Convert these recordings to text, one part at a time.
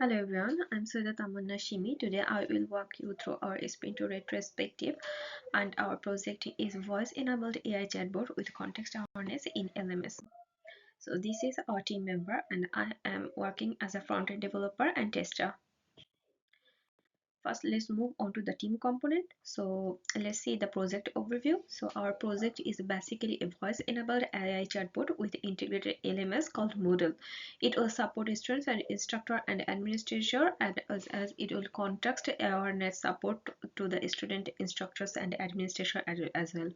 Hello everyone, I'm Syeda Tamanna Sheme. Today I will walk you through our sprint to retrospective, and our project is voice enabled AI chatbot with context awareness in LMS. So this is our team member and I am working as a front-end developer and tester. First, let's move on to the team component. So let's see the project overview. So our project is basically a voice-enabled AI chatbot with integrated LMS called Moodle. It will support students and instructor and administrator, and as it will context awareness support to the student, instructors, and administrator as well.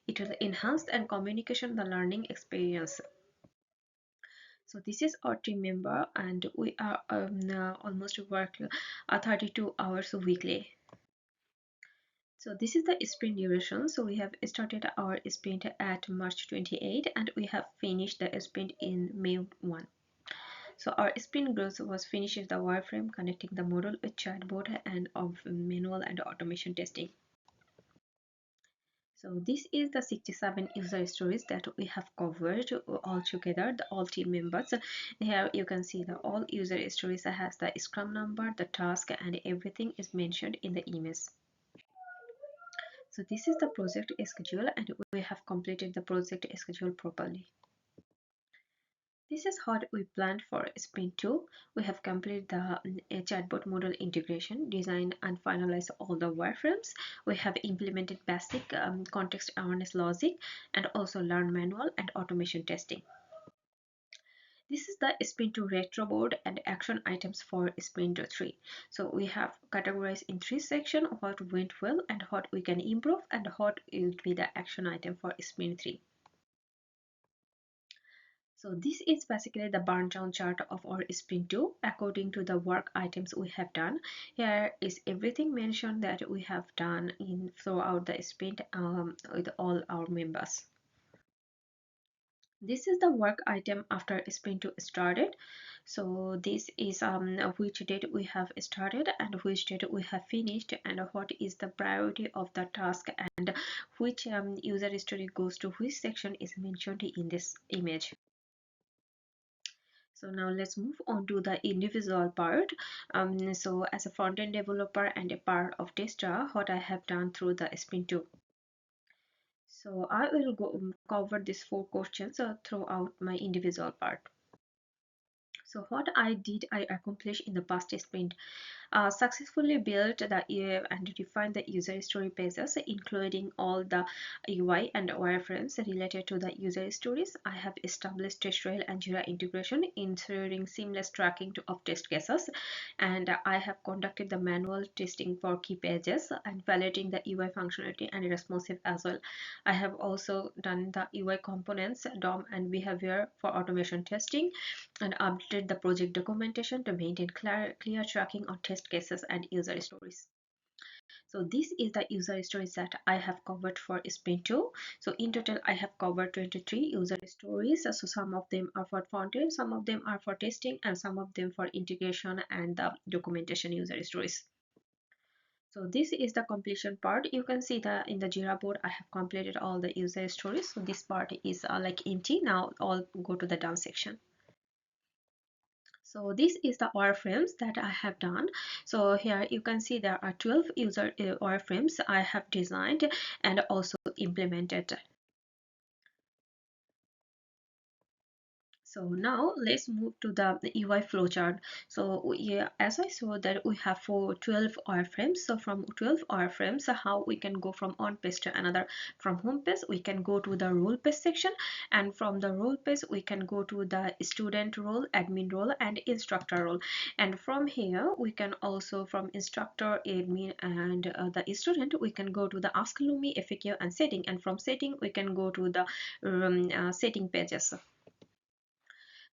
It will enhance and communication the learning experience. So this is our team member, and we are almost work 32 hours weekly. So this is the sprint duration. So we have started our sprint at March 28 and we have finished the sprint in May 1. So our sprint growth was finished the wireframe, connecting the model with chatbot and of manual and automation testing. So this is the 67 user stories that we have covered all together, the all team members. Here you can see the all user stories has the scrum number, the task, and everything is mentioned in the image. So this is the project schedule and we have completed the project schedule properly. This is what we planned for sprint 2. We have completed the chatbot model integration, designed and finalized all the wireframes. We have implemented basic context awareness logic and also learn manual and automation testing. This is the sprint 2 retro board and action items for sprint 3. So we have categorized in 3 sections what went well and what we can improve and what will be the action item for sprint 3. So this is basically the burn down chart of our sprint 2 according to the work items we have done. Here is everything mentioned that we have done in throughout the sprint with all our members. This is the work item after sprint 2 started. So this is which date we have started and which date we have finished and what is the priority of the task and which user story goes to which section is mentioned in this image. So now let's move on to the individual part. So as a front-end developer and a part of tester, what I have done through the sprint 2. So I will cover these 4 questions throughout my individual part. So what I did, I accomplished in the past sprint. Successfully built the and defined the user story pages, including all the UI and wireframes related to the user stories. I have established test trail and Jira integration, ensuring seamless tracking of test cases, and I have conducted the manual testing for key pages and validating the UI functionality and responsive as well. I have also done the UI components, DOM, and behavior for automation testing, and updated the project documentation to maintain clear tracking on test cases and user stories. So this is the user stories that I have covered for sprint 2. So in total I have covered 23 user stories. So some of them are for front-end, some of them are for testing, and some of them for integration and the documentation user stories. So this is the completion part. You can see that in the Jira board I have completed all the user stories. So this part is like empty. Now all go to the done section. So this is the wireframes that I have done. So here you can see there are 12 user wireframes I have designed and also implemented. So now let's move to the UI flowchart. So as I saw that we have 12 wireframes. So from 12 wireframes, how we can go from one page to another. From home page, we can go to the role page section, and from the role page, we can go to the student role, admin role, and instructor role. And from here, we can also from instructor, admin, and the student, we can go to the Ask Lumi, FAQ, and setting. And from setting, we can go to the setting pages.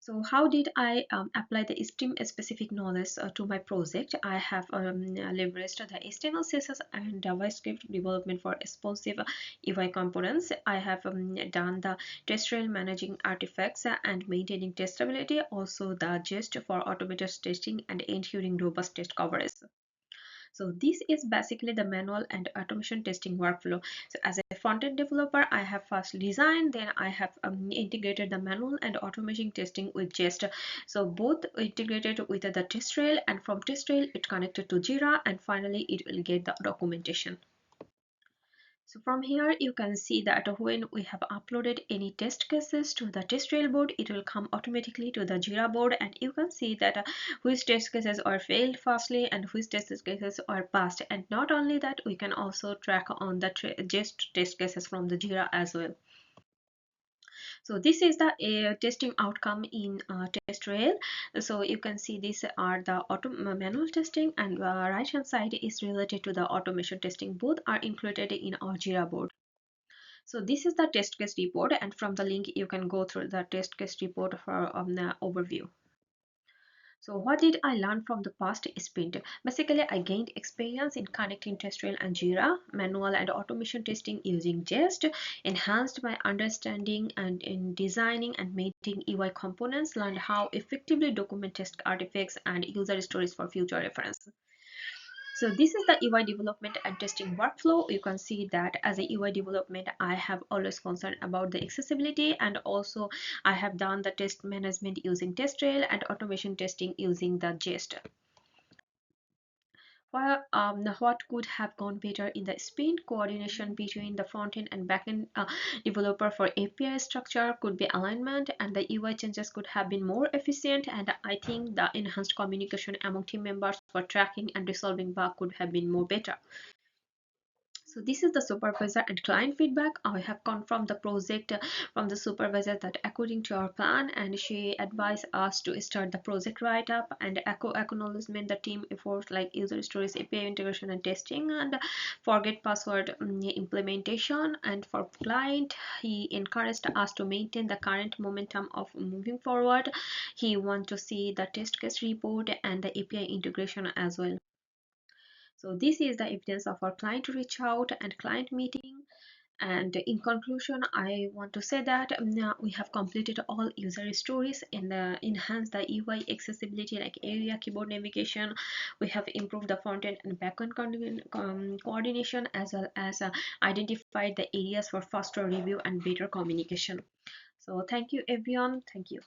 So how did I apply the STEAM specific knowledge to my project? I have leveraged the HTML, CSS, and JavaScript development for responsive UI components. I have done the test trail managing artifacts and maintaining testability, also the gist for automated testing and ensuring robust test coverage. So this is basically the manual and automation testing workflow. So as a front-end developer, I have first designed, then I have integrated the manual and automation testing with Jest. So both integrated with the test trail, and from test trail it connected to Jira, and finally it will get the documentation. So from here you can see that when we have uploaded any test cases to the test trail board, it will come automatically to the Jira board, and you can see that which test cases are failed fastly and which test cases are passed. And not only that, we can also track on the just test cases from the Jira as well. So this is the testing outcome in test trail. So you can see these are the manual testing, and the right hand side is related to the automation testing. Both are included in our Jira board. So this is the test case report, and from the link you can go through the test case report for the overview. So what did I learn from the past sprint? Basically, I gained experience in connecting test trail and Jira, manual and automation testing using Jest, enhanced my understanding and in designing and maintaining UI components, learned how effectively document test artifacts and user stories for future reference. So this is the UI development and testing workflow. You can see that as a UI development, I have always concerned about the accessibility, and also I have done the test management using test trail and automation testing using the Jest. Well, what could have gone better in the sprint? Coordination between the front-end and back-end developer for API structure could be alignment, and the UI changes could have been more efficient. And I think the enhanced communication among team members for tracking and resolving bug could have been more better. So this is the supervisor and client feedback. I have confirmed the project from the supervisor that according to our plan, and she advised us to start the project write up and acknowledgement the team efforts like user stories, API integration and testing, and forget password implementation. And for client, he encouraged us to maintain the current momentum of moving forward. He want to see the test case report and the API integration as well. So this is the evidence of our client reach out and client meeting. And in conclusion, I want to say that we have completed all user stories and enhanced the UI accessibility like area keyboard navigation. We have improved the front end and back end coordination, as well as identified the areas for faster review and better communication. So thank you everyone. Thank you.